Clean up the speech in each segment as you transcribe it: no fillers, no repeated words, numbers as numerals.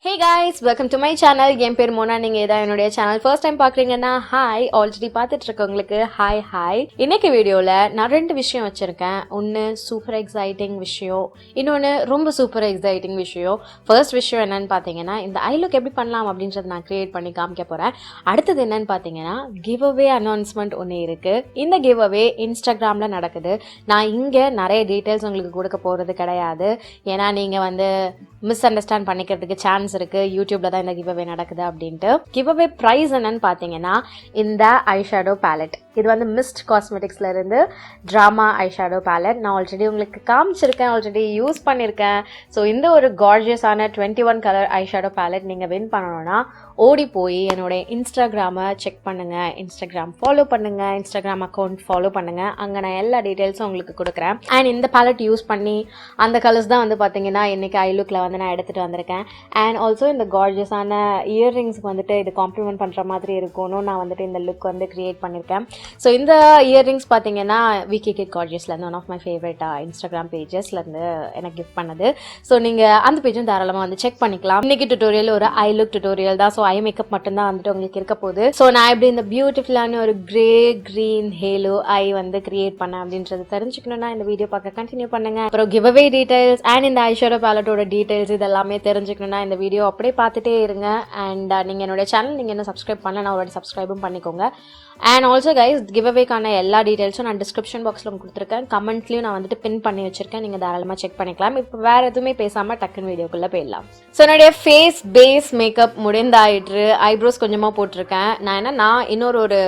Hey guys, welcome to my channel. என் பேர் மோனா. நீங்க இதான் என்னுடைய சேனல் ஃபர்ஸ்ட் டைம் பாக்குறீங்கன்னா ஹாய், ஆல்ரெடி பார்த்துட்டு இருக்கவங்களுக்கு ஹாய். இன்னைக்கு வீடியோல நான் 2 விஷயம் வச்சிருக்கேன். ஒன்னு சூப்பர் எக்ஸைட்டிங் விஷயம், இன்னொன்னு ரொம்ப சூப்பர் எக்ஸைட்டிங் விஷயம். ஃபர்ஸ்ட் விஷயம் என்னன்னு பாத்தீங்கன்னா இந்த ஐ லுக் எப்படி பண்ணலாம் அப்படின்றத நான் கிரியேட் பண்ணி காமிக்க போறேன். அடுத்தது என்னன்னு பாத்தீங்கன்னா கிவ் அவே அனௌன்ஸ்மெண்ட் ஒன்று இருக்கு. இந்த கிவ் அவே இன்ஸ்டாகிராம்ல நடக்குது. நான் இங்க நிறைய டீடைல்ஸ் உங்களுக்கு கொடுக்க போறது கிடையாது. ஏன்னா நீங்க மிஸ் அண்டர்ஸ்டாண்ட் பண்ணிக்கிறதுக்கு சான்ஸ் இருக்கு. யூடியூப்ல தான் இந்த கிவ் அவே நடக்குது அப்படின்ட்டு. கிவ் அவே பிரைஸ் என்னன்னு பாத்தீங்கன்னா இந்த ஐஷேடோ பேலட். இது மிஸ்ட் காஸ்மெட்டிக்ஸ்ல இருந்து டிராமா ஐஷேடோ பேலட். நான் ஆல்ரெடி உங்களுக்கு காமிச்சிருக்கேன், ஆல்ரெடி யூஸ் பண்ணியிருக்கேன். ஸோ இந்த ஒரு கார்ஜியஸான 21 கலர் ஐஷேடோ பேலட் நீங்க வின் பண்ணணும்னா ஓடி போய் என்னோட இன்ஸ்டாகிராமை செக் பண்ணுங்க, இன்ஸ்டாகிராம் ஃபாலோ பண்ணுங்க, இன்ஸ்டாகிராம் அக்கௌண்ட் ஃபாலோ பண்ணுங்க. அங்கே நான் எல்லா டீட்டெயில்ஸும் உங்களுக்கு கொடுக்குறேன். அண்ட் இந்த பேலட் யூஸ் பண்ணி அந்த கலர்ஸ் தான் பார்த்தீங்கன்னா இன்னைக்கு ஐ லுக்கில் நான் எடுத்துகிட்டு வந்திருக்கேன். அண்ட் ஆல்சோ இந்த கார்ஜியஸான இயர்ரிங்ஸ்க்கு இது காம்ப்ளிமெண்ட் பண்ணுற மாதிரி இருக்கணும். நான் இந்த லுக் கிரியேட் பண்ணியிருக்கேன். ஸோ இந்த இயர்ரிங்ஸ் பார்த்தீங்கன்னா விகே கிட் கார்ஜியஸ்லேருந்து one of my favourite Instagram பேஜஸ்லேருந்து எனக்கு கிஃப்ட் பண்ணது. ஸோ நீங்கள் அந்த பேஜும் தாராளமாக செக் பண்ணிக்கலாம். இன்னைக்கு டுட்டோரியல் ஒரு ஐ லுக் டுட்டோரியல் தான். ஸோ ஐ மேக்கப் மட்டும்தான் உங்களுக்கு இருக்க போகுது. ஸோ நான் எப்படி இந்த பியூட்டிஃபுல்லான ஒரு கிரே கிரீன் ஹேலோ ஐ கிரியேட் பண்ணேன் அப்படின்றது தெரிஞ்சுக்கணும்னா இந்த வீடியோ பார்க்க கண்டினியூ பண்ணுங்க. அப்புறம் கிவ் அவே டீடைல்ஸ் அண்ட் இந்த ஐஷேடோ பேலட்டோட டீடைல்ஸ் இதெல்லாமே தெரிஞ்சுக்கணும்னா இந்த வீடியோ அப்படியே பார்த்துட்டே இருங்க. அண்ட் நீங்கள் என்னோட சேனல் நீங்கள் என்ன சப்ஸ்கிரைப் பண்ணல, நான் ஒரு சப்ஸ்கிரைபும் பண்ணிக்கோங்க. அண்ட் ஆல்சோ கைஸ் கிவ் அவேக்கான எல்லா டீடைல்ஸும் நான் டிஸ்கிரிப்ஷன் பாக்ஸில் உங்களுக்கு கொடுத்துருக்கேன். கமெண்ட்லையும் நான் பின் பண்ணி வச்சிருக்கேன். நீங்கள் தாராளமாக செக் பண்ணிக்கலாம். இப்போ வேறு எதுவுமே பேசாமல் டக்குன்னு வீடியோக்குள்ளே போயிடலாம். ஸோ என்னுடைய ஃபேஸ் பேஸ் மேக்கப் முடிந்தாயிற்று. ஐப்ரோஸ் கொஞ்சமாக போட்டிருக்கேன். நான் இன்னொரு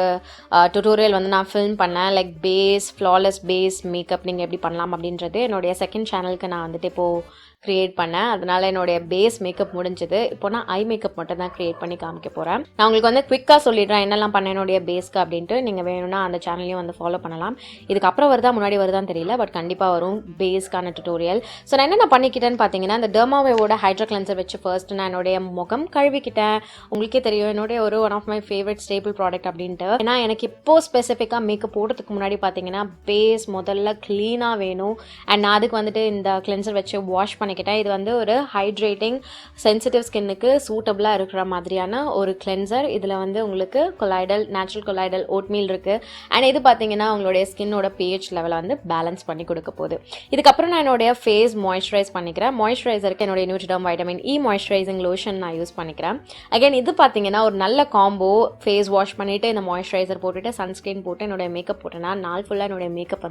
டுட்டோரியல் நான் ஃபில்ம் பண்ணேன். Like face flawless face makeup நீங்கள் எப்படி பண்ணலாம் அப்படின்றது என்னுடைய செகண்ட் சேனலுக்கு நான் இப்போது கிரியேட் பண்ணேன். அதனால என்னுடைய பேஸ் மேக்கப் முடிஞ்சது. இப்போ நான் ஐ மேக்கப் மட்டும் தான் கிரியேட் பண்ணி காமிக்க போகிறேன். நான் உங்களுக்கு குவிக்காக சொல்லிடுறேன் என்னெல்லாம் பண்ண என்னுடைய பேஸ்க்கு அப்படின்ட்டு. நீங்கள் வேணும்னா அந்த சேனலையும் ஃபாலோ பண்ணலாம். இதுக்கப்புறம் வருதா முன்னாடி வருதான்னு தெரியல, பட் கண்டிப்பாக வரும் பேஸ்க்கான டுட்டோரியல். ஸோ நான் என்னென்ன பண்ணிக்கிட்டேன்னு பார்த்தீங்கன்னா இந்த டெர்மாவேவோட ஹைட்ரா கிளென்சர் வச்சு ஃபர்ஸ்ட் நான் என்னுடைய முகம் கழுவிக்கிட்டேன். உங்களுக்கே தெரியும் என்னுடைய one of my favourite staple product அப்படின்ட்டு. ஏன்னா எனக்கு இப்போ ஸ்பெசிஃபிக்காக மேக்கப் போடுறதுக்கு முன்னாடி பார்த்தீங்கன்னா பேஸ் முதல்ல க்ளீனாக வேணும். அண்ட் நான் அதுக்கு இந்த கிளென்சர் வச்சு வாஷ் பண்ணிக்கிட்டேன். இது ஒரு ஹைட்ரேட்டிங் சென்சிட்டிவ் ஸ்கின்னுக்கு சூட்டபிளாக இருக்கிற மாதிரியான ஒரு கிளென்சர். இதில் உங்களுக்கு கொலாய்டல் நேச்சுரல் கொலாய்டல் ஓட்மீல் இருக்குது. அண்ட் இது பார்த்தீங்கன்னா உங்களுடைய ஸ்கின்னோட pH லெவலை பேலன்ஸ் பண்ணி கொடுக்க போகுது. இதுக்கப்புறம் நான் என்னுடைய ஃபேஸ் மாய்ஸ்சரைஸ் பண்ணிக்கிறேன். மாய்ஸ்சரைசருக்கு என்னுடைய நியூட்ரிடம் வைட்டமின் இ மாய்ஸ்சரைசிங் லோஷன் நான் யூஸ் பண்ணிக்கிறேன். அகைன் இது பார்த்தீங்கன்னா ஒரு நல்ல காம்போ. ஃபேஸ் வாஷ் பண்ணிவிட்டு இந்த மாய்ஸ்சரைசர் போட்டுட்டு சன்ஸ்கிரீன் போட்டு என்னுடைய மேக்கப் போட்டேன்னா நாள் ஃபுல்லாக என்னுடைய மேக்கப்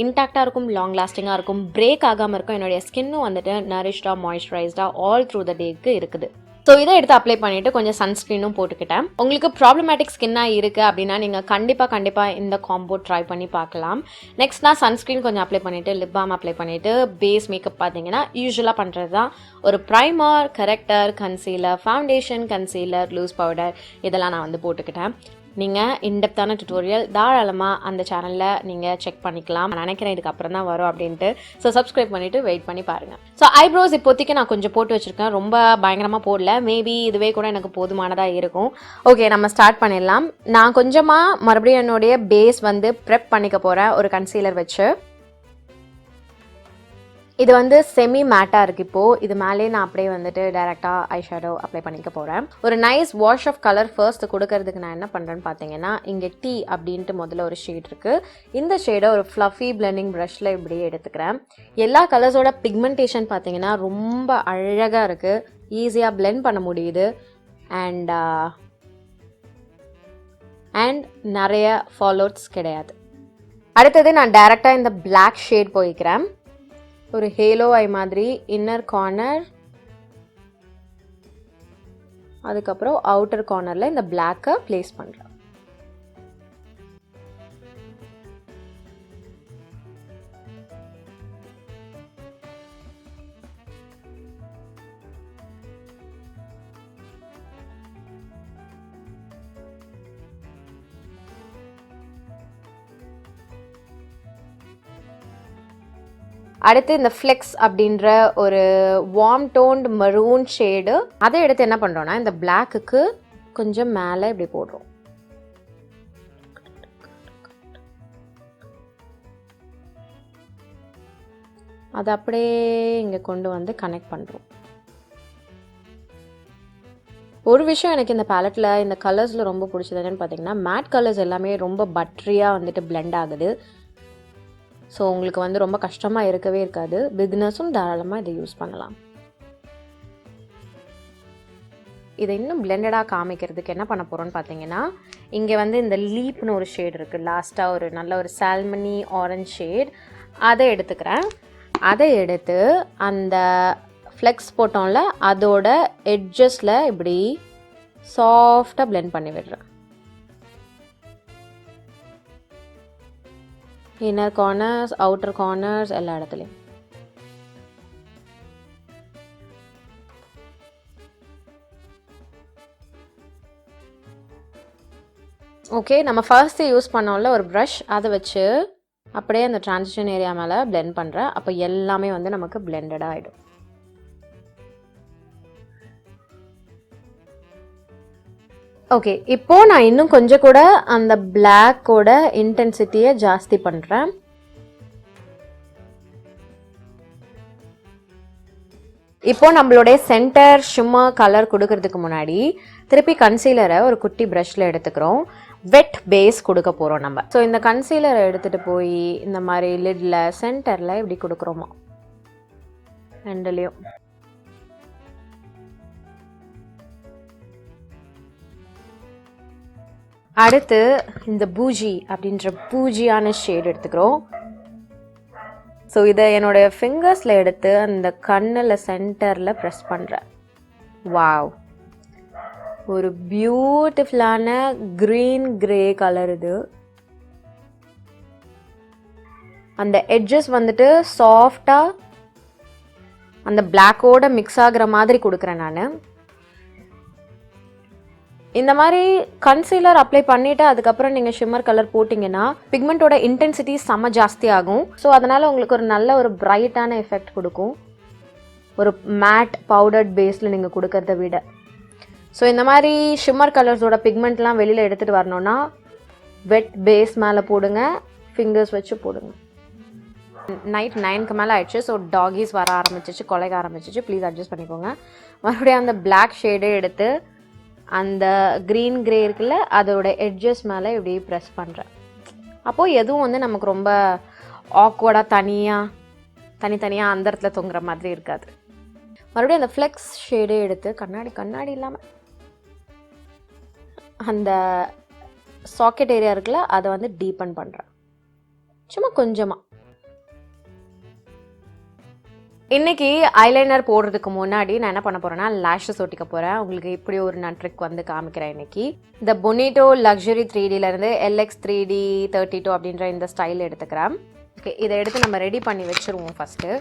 இன்டாக்டாக இருக்கும், லாங் லாஸ்டிங்காக இருக்கும், பிரேக் ஆகாமல் இருக்கும். என்னுடைய ஸ்கின்னும் நரிஷ்டா மாய்ஸ்சரைஸ்டா ஆல் த்ரூ த டேக்கு இருக்குது. ஸோ இதை எடுத்து அப்ளை பண்ணிவிட்டு கொஞ்சம் சன்ஸ்க்ரீனும் போட்டுக்கிட்டேன். உங்களுக்கு ப்ராப்ளமேட்டிக் ஸ்கின்னாக இருக்குது அப்படின்னா நீங்கள் கண்டிப்பாக இந்த காம்போ ட்ரை பண்ணி பார்க்கலாம். நெக்ஸ்ட் நான் சன்ஸ்க்ரீன் கொஞ்சம் அப்ளை பண்ணிவிட்டு லிப் பாம் அப்ளை பண்ணிவிட்டு பேஸ் மேக்கப் பார்த்தீங்கன்னா யூஸ்வலாக பண்ணுறது தான் ஒரு primer, corrector, concealer, foundation, concealer, loose powder இதெல்லாம் நான் போட்டுக்கிட்டேன். நீங்கள் இன்டெப்த்தான டுட்டோரியல் தாராளமாக அந்த சேனலில் நீங்கள் செக் பண்ணிக்கலாம். நான் நினைக்கிறேன் இதுக்கப்புறம் தான் வரும் அப்படின்ட்டு. ஸோ சப்ஸ்கிரைப் பண்ணிவிட்டு வெயிட் பண்ணி பாருங்கள். ஸோ ஐப்ரோஸ் இப்போதைக்கு நான் கொஞ்சம் போட்டு வச்சுருக்கேன். ரொம்ப பயங்கரமாக போடல. மேபி இதுவே கூட எனக்கு போதுமானதாக இருக்கும். ஓகே, நம்ம ஸ்டார்ட் பண்ணிடலாம். நான் கொஞ்சமாக மறுபடியும் என்னுடைய பேஸ் ப்ரெப் பண்ணிக்க போகிறேன் ஒரு கன்சீலர் வச்சு. இது செமி மேட்டாக இருக்குது. இப்போது இது மேலே நான் அப்படியே டைரெக்டாக ஐஷேடோ அப்ளை பண்ணிக்க போகிறேன். ஒரு nice wash of colour first கொடுக்கறதுக்கு நான் என்ன பண்ணுறேன்னு பார்த்தீங்கன்னா இங்கே டீ அப்படின்ட்டு முதல்ல ஒரு ஷேட் இருக்குது. இந்த ஷேடை ஒரு ஃப்ளஃபி பிளெண்டிங் ப்ரஷில் இப்படியே எடுத்துக்கிறேன். எல்லா கலர்ஸோட பிக்மெண்டேஷன் பார்த்தீங்கன்னா ரொம்ப அழகாக இருக்குது. ஈஸியாக பிளெண்ட் பண்ண முடியுது. அண்ட் நிறைய ஃபாலோட்ஸ் கிடையாது. அடுத்தது நான் டைரெக்டாக இந்த பிளாக் ஷேட் போய்க்கிறேன். ஒரு ஹேலோ ஐ மாதிரி இன்னர் கார்னர், அதுக்கப்புறம் அவுட்டர் கார்னரில் இந்த பிளாக்கை பிளேஸ் பண்ணுறேன். அடுத்து இந்த ஃப்ளெக்ஸ் அப்படின்ற ஒரு வார்ம் டோன்ட் மரூன் ஷேடு அதை எடுத்து என்ன பண்ணுறோன்னா இந்த பிளாக்குக்கு கொஞ்சம் மேலே இப்படி போடுறோம். அதை அப்படியே இங்கே கொண்டு கனெக்ட் பண்ணுறோம். ஒரு விஷயம் எனக்கு இந்த பேலட்டில் இந்த கலர்ஸில் ரொம்ப பிடிச்சது என்னென்னு பார்த்தீங்கன்னா, மேட் கலர்ஸ் எல்லாமே ரொம்ப பட்ரியாக வந்துட்டு பிளெண்ட் ஆகுது. ஸோ உங்களுக்கு வந்து ரொம்ப கஷ்டமாக இருக்கவே இருக்காது. பிகினர்ஸும் தாராளமாக இதை யூஸ் பண்ணலாம். இதை இன்னும் பிளெண்டடாக காமிக்கிறதுக்கு என்ன பண்ண போகிறோன்னு பார்த்தீங்கன்னா, இங்கே வந்து இந்த லீப்னு ஒரு ஷேட் இருக்குது. லாஸ்ட்டாக ஒரு நல்ல ஒரு சால்மனி ஆரஞ்ச் ஷேட், அதை எடுத்துக்கிறேன். அதை எடுத்து அந்த ஃப்ளெக்ஸ் போட்டோம்ல, அதோட எட்ஜஸில் இப்படி சாஃப்டாக பிளெண்ட் பண்ணி விடுறேன். இன்னர் கார்னர்ஸ், அவுட்டர் கார்னர்ஸ் எல்லா இடத்துலையும். ஓகே, நம்ம ஃபர்ஸ்ட்டு யூஸ் பண்ணோம்ல ஒரு ப்ரஷ், அதை வச்சு அப்படியே அந்த ட்ரான்சிஷன் ஏரியா மேலே பிளெண்ட் பண்ணுறேன். அப்போ எல்லாமே வந்து நமக்கு பிளெண்டடாக ஆகிடும். ஓகே, இப்போது நான் இன்னும் கொஞ்சம் கூட அந்த பிளாக்கோட இன்டென்சிட்டியை ஜாஸ்தி பண்ணுறேன். இப்போ நம்மளுடைய சென்டர் ஷிம்மர் கலர் கொடுக்கறதுக்கு முன்னாடி திருப்பி கன்சீலரை ஒரு குட்டி ப்ரஷில் எடுத்துக்கிறோம். வெட் பேஸ் கொடுக்க போகிறோம் நம்ம. ஸோ இந்த கன்சீலரை எடுத்துகிட்டு போய் இந்த மாதிரி லிட்டில் சென்டரில் இப்படி கொடுக்குறோமா ரெண்டுலேயும். அடுத்து இந்த பூஜி அப்படின்ற பூஜியான ஷேட் எடுத்துக்கிறோம். ஸோ இதை என்னுடைய ஃபிங்கர்ஸில் எடுத்து அந்த கண்ணில் சென்டரில் ப்ரெஸ் பண்ணுறேன். வாவ், ஒரு பியூட்டிஃபுல்லான க்ரீன் கிரே கலர் இது. அந்த எட்ஜஸ் வந்துட்டு சாஃப்டாக அந்த பிளாக்கோட மிக்ஸ் ஆகிற மாதிரி கொடுக்குறேன் நான். இந்த மாதிரி கன்சீலர் அப்ளை பண்ணிவிட்டு அதுக்கப்புறம் நீங்கள் ஷிம்மர் கலர் போட்டிங்கன்னா பிக்மெண்ட்டோட இன்டென்சிட்டி செம்ம ஜாஸ்தி ஆகும். ஸோ அதனால் உங்களுக்கு ஒரு நல்ல ஒரு பிரைட்டான எஃபெக்ட் கொடுக்கும், ஒரு மேட் பவுடர்ட் பேஸில் நீங்கள் கொடுக்கறத விட. ஸோ இந்த மாதிரி ஷிம்மர் கலர்ஸோட பிக்மெண்ட்லாம் வெளியில் எடுத்துகிட்டு வரணுன்னா வெட் பேஸ் மேலே போடுங்க, ஃபிங்கர்ஸ் வச்சு போடுங்க. நைட் 9க்கு மேலே ஆயிடுச்சு. ஸோ டாகிஸ் வர ஆரம்பிச்சிச்சு, கொலைக்க ஆரம்பிச்சிச்சு. ப்ளீஸ் அட்ஜஸ்ட் பண்ணிக்கோங்க. மறுபடியும் அந்த பிளாக் ஷேடே எடுத்து அந்த க்ரீன் கிரே இருக்குல்ல, அதோட எட்ஜஸ் மேலே இப்படி ப்ரெஸ் பண்ணுறேன். அப்போது எதுவும் வந்து நமக்கு ரொம்ப ஆக்வர்டாக தனித்தனியாக அந்த இடத்துல தொங்குற மாதிரி இருக்காது. மறுபடியும் அந்த ஃப்ளெக்ஸ் ஷேடே எடுத்து கண்ணாடி இல்லாமல் அந்த சாக்கெட் ஏரியா இருக்குல்ல, அதை வந்து டீப்பன் பண்ணுறேன் சும்மா கொஞ்சமாக. இன்றைக்கி ஐலைனர் போடுறதுக்கு முன்னாடி நான் என்ன பண்ண போகிறேன்னா லேஷஸ் ஒட்டிக்க போகிறேன். உங்களுக்கு இப்படி ஒரு நான் ட்ரிக் வந்து காமிக்கிறேன் இன்றைக்கி. இந்த பொனிட்டோ லக்ஸுரி 3Dலேருந்து LX 3D32 அப்படின்ற இந்த ஸ்டைல் எடுத்துக்கிறேன். ஓகே, இதை எடுத்து நம்ம ரெடி பண்ணி வச்சுருவோம். ஃபஸ்ட்டு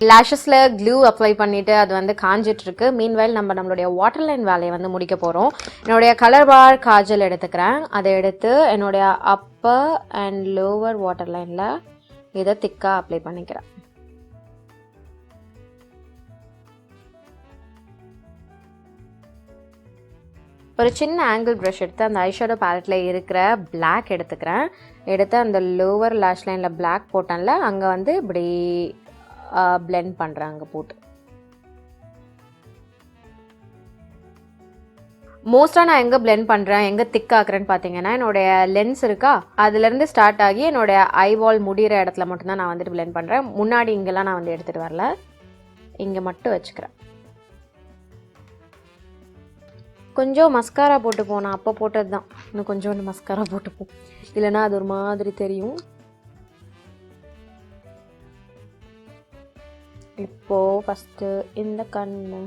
லேஷஸில் க்ளூ அப்ளை பண்ணிவிட்டு அது வந்து காஞ்சிட்ருக்கு. மீன்வைல் நம்மளுடைய வாட்டர் லைன் வேலையை வந்து முடிக்க போகிறோம். என்னுடைய கலர் பார் காஜல் எடுத்துக்கிறேன். அதை எடுத்து என்னுடைய அப்பர் அண்ட் லோவர் வாட்டர் லைனில் இதை திக்காக அப்ளை பண்ணிக்கிறேன். ஒரு சின்ன ஆங்கிள் ப்ரஷ் எடுத்து அந்த ஐஷேடோ பேலட்டில் இருக்கிற பிளாக் எடுத்துக்கிறேன். எடுத்து அந்த லோவர் லேஷ் லைனில் பிளாக் போட்டேன்ல, அங்கே வந்து இப்படி பிளெண்ட் பண்ணுறேன். அங்கே போட்டு மோஸ்ட்டாக நான் எங்கே பிளெண்ட் பண்ணுறேன், எங்கே திக் ஆக்குறேன்னு பார்த்தீங்கன்னா, என்னுடைய லென்ஸ் இருக்கா, அதுலேருந்து ஸ்டார்ட் ஆகி என்னுடைய ஐவால் முடிகிற இடத்துல மட்டும்தான் நான் வந்துட்டு பிளெண்ட் பண்ணுறேன். முன்னாடி இங்கெல்லாம் நான் வந்து எடுத்துகிட்டு வரல, இங்கே மட்டும் வச்சுக்கிறேன். கொஞ்சம் மஸ்காரா போட்டுப்போம். நான் அப்போ போட்டது தான். இன்னும் கொஞ்சோண்டு மஸ்காரா போட்டுப்போம், இல்லைன்னா அது ஒரு மாதிரி தெரியும். இப்போது ஃபஸ்ட்டு இந்த கண்ணு,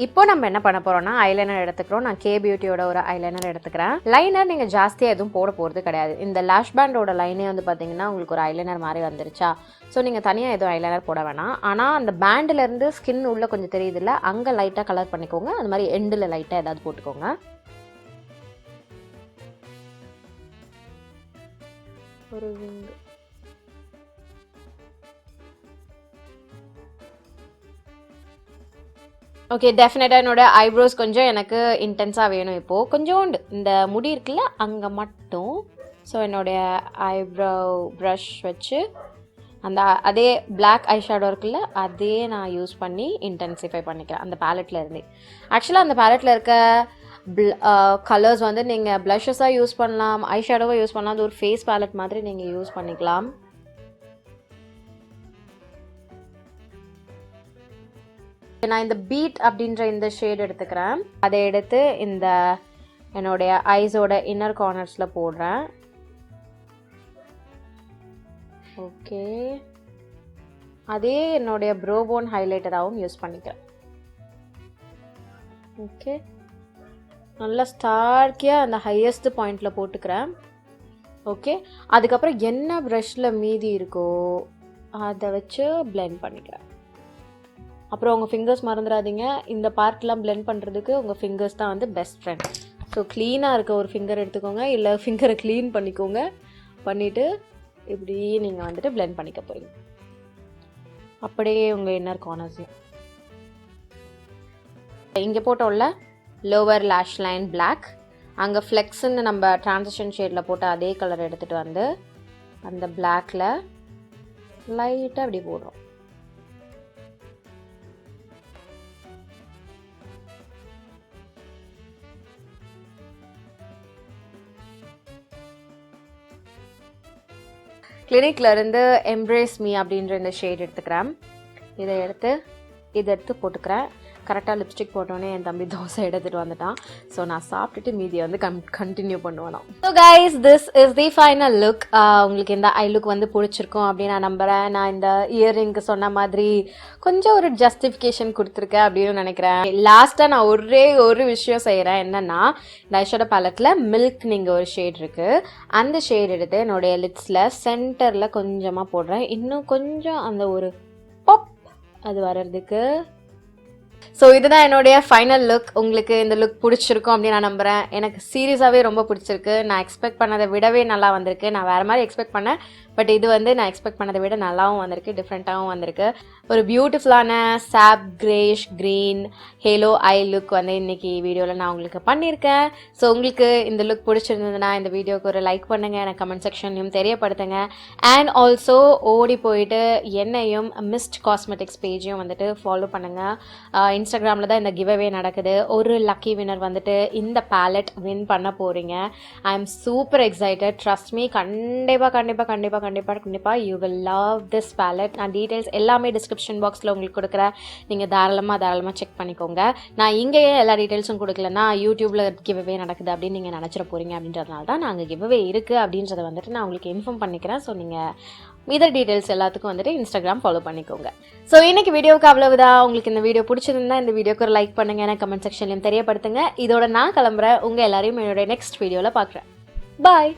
இப்போ நம்ம என்ன பண்ண போகிறோம்னா ஐலைனர் எடுத்துக்கிறோம். நான் கே பியூட்டியோட ஒரு ஐலைனர் எடுத்துக்கிறேன். லைனர் நீங்கள் ஜாஸ்தியாக எதுவும் போட போகிறது கிடையாது. இந்த லேஷ் பேண்டோட லைனே வந்து பார்த்தீங்கன்னா உங்களுக்கு ஒரு ஐலைனர் மாதிரி வந்துருச்சா. ஸோ நீங்கள் தனியாக எதுவும் ஐலைனர் போட வேணாம். ஆனால் அந்த பேண்டிலேருந்து ஸ்கின் உள்ளே கொஞ்சம் தெரியுதுல்ல, அங்கே லைட்டாக கலர் பண்ணிக்கோங்க. அது மாதிரி எண்டில் லைட்டாக ஏதாவது போட்டுக்கோங்க. ஒரு விங்கு ஓகே, டெஃபினட்டாக என்னோட ஐப்ரோஸ் கொஞ்சம் எனக்கு இன்டென்ஸாக வேணும். இப்போது கொஞ்சோண்டு இந்த முடி இருக்குல்ல, அங்கே மட்டும். ஸோ என்னுடைய ஐப்ரோ ப்ரஷ் வச்சு அந்த அதே பிளாக் ஐஷேடோ இருக்குல்ல, அதே நான் யூஸ் பண்ணி இன்டென்சிஃபை பண்ணிக்கிறேன் அந்த பேலட்டில் இருந்து. ஆக்சுவலாக அந்த பேலட்டில் இருக்க கலர்ஸ் வந்து நீங்கள் ப்ளஷஸாக யூஸ் பண்ணலாம், ஐஷேடோவாக யூஸ் பண்ணலாம். அது ஒரு ஃபேஸ் பேலட் மாதிரி நீங்கள் யூஸ் பண்ணிக்கலாம். நான் இந்த பீட் அப்படின்ற இந்த ஷேட் எடுத்துக்கிறேன். அதை எடுத்து இந்த என்னுடைய ஐஸோட இன்னர் கார்னர்ஸில் போடுறேன். ஓகே, அதே என்னுடைய ப்ரோபோன் ஹைலைட்டராகவும் யூஸ் பண்ணிக்கிறேன். ஓகே, நல்லா ஸ்டார்க்கியாக அந்த ஹையஸ்ட் பாயிண்டில் போட்டுக்கிறேன். ஓகே, அதுக்கப்புறம் என்ன ப்ரஷில் மீதி இருக்கோ அதை வச்சு பிளெண்ட் பண்ணிக்கிறேன். அப்புறம் உங்கள் ஃபிங்கர்ஸ் மறந்துடாதீங்க, இந்த பார்ட்லாம் பிளெண்ட் பண்ணுறதுக்கு உங்கள் ஃபிங்கர்ஸ் தான் வந்து பெஸ்ட் ஃப்ரெண்ட். ஸோ க்ளீனாக இருக்க ஒரு ஃபிங்கர் எடுத்துக்கோங்க, இல்லை ஃபிங்கரை க்ளீன் பண்ணிக்கோங்க. பண்ணிவிட்டு இப்படி நீங்கள் வந்துட்டு பிளெண்ட் பண்ணிக்க போகிறீங்க. அப்படியே உங்கள் இன்னர் கார்னர்ஸையும் இங்கே போட்டோம்ல லோவர் லேஷ் லைன் பிளாக், அங்கே ஃப்ளெக்ஸுன்னு நம்ம ட்ரான்சிஷன் ஷேடில் போட்டு அதே கலர் எடுத்துகிட்டு வந்து அந்த பிளாக்கில் லைட்டாக அப்படி போடுறோம். கிளினிக்லேருந்து எம்ப்ரேஸ் மீ அப்படின்ற இந்த ஷேட் எடுத்துக்கிறேன். இதை எடுத்து போட்டுக்கிறேன். கரெக்டாக லிப்ஸ்டிக் போட்டோன்னே என் தம்பி தோசை எடுத்துகிட்டு வந்துட்டான். ஸோ நான் சாப்பிட்டுட்டு மீதியை வந்து கண்டினியூ பண்ணுவேன். So guys, this is the final look. உங்களுக்கு இந்த ஐ லுக் வந்து பிடிச்சிருக்கும் அப்படின்னு நான் நம்புகிறேன். நான் இந்த இயரிங்க்கு சொன்ன மாதிரி கொஞ்சம் ஒரு ஜஸ்டிஃபிகேஷன் கொடுத்துருக்கேன் அப்படின்னு நினைக்கிறேன். லாஸ்ட்டாக நான் ஒரு விஷயம் செய்கிறேன். என்னென்னா, இந்த ஐஷேடோ பேலட்டில் மில்க் நீங்கள் ஒரு ஷேட் இருக்குது, அந்த ஷேட் எடுத்து என்னுடைய லிட்ஸில் சென்டரில் கொஞ்சமாக போடுறேன். இன்னும் கொஞ்சம் அந்த ஒரு பாப் அது வர்றதுக்கு. ஸோ இதுதான் என்னுடைய ஃபைனல் லுக். உங்களுக்கு இந்த லுக் பிடிச்சிருக்கும் அப்படின்னு நான் நம்புகிறேன். எனக்கு சீரியஸாகவே ரொம்ப பிடிச்சிருக்கு. நான் எக்ஸ்பெக்ட் பண்ணதை விடவே நல்லா வந்திருக்கு. நான் வேறு மாதிரி எக்ஸ்பெக்ட் பண்ணேன், பட் இது வந்து நான் எக்ஸ்பெக்ட் பண்ணதை விட நல்லாவும் வந்திருக்கு, டிஃப்ரெண்ட்டாகவும் வந்திருக்கு. ஒரு பியூட்டிஃபுல்லான சாப் Grace green Halo I look வந்து இன்றைக்கி வீடியோவில் நான் உங்களுக்கு பண்ணியிருக்கேன். ஸோ உங்களுக்கு இந்த லுக் பிடிச்சிருந்ததுன்னா இந்த வீடியோக்கு ஒரு லைக் பண்ணுங்கள், எனக்கு கமெண்ட் செக்ஷன்லையும் தெரியப்படுத்துங்க. அண்ட் ஆல்சோ ஓடி போயிட்டு என்னையும் மிஸ்ட் காஸ்மெட்டிக்ஸ் பேஜையும் வந்துட்டு ஃபாலோ பண்ணுங்கள். இன்ஸ்டாகிராமில் தான் இந்த கிவ்அவே நடக்குது. ஒரு லக்கி வின்னர் வந்துட்டு இந்த பேலட் வின் பண்ண போகிறீங்க. I am super excited. Trust me, கண்டிப்பாக you will love this palette. நான் டீட்டெயில்ஸ் எல்லாமே டிஸ்கிரிப்ஷன் பாக்ஸில் உங்களுக்கு கொடுக்குறேன். நீங்கள் தாராளமாக செக் பண்ணிக்கோங்க. நான் இங்கேயே எல்லா டீட்டெயில்ஸும் கொடுக்கலன்னா யூடியூப்பில் கிவ்அவே நடக்குது அப்படின்னு நீங்கள் நினச்சிட போகிறீங்க. அப்படின்றதுனால தான் நாங்கள் கிவ்அவே இருக்குது அப்படின்றத வந்துட்டு நான் உங்களுக்கு இன்ஃபார்ம் பண்ணிக்கிறேன். ஸோ நீங்கள் இதர் டீட்டெயில்ஸ் எல்லாத்துக்கும் வந்துட்டு இன்ஸ்டாகிராம் ஃபாலோ பண்ணிக்கோங்க. ஸோ இன்னைக்கு வீடியோவுக்கு அவ்வளவுதான். உங்களுக்கு இந்த வீடியோ பிடிச்சிருந்தா இந்த வீடியோக்கு ஒரு லைக் பண்ணுங்க, எனக்கு கமெண்ட் செக்ஷன்லையும் தெரியப்படுத்துங்க. இதோட நான் கிளம்புறேன். உங்கள் எல்லாரையும் என்னோட நெக்ஸ்ட் வீடியோவில் பார்க்குறேன். பாய்.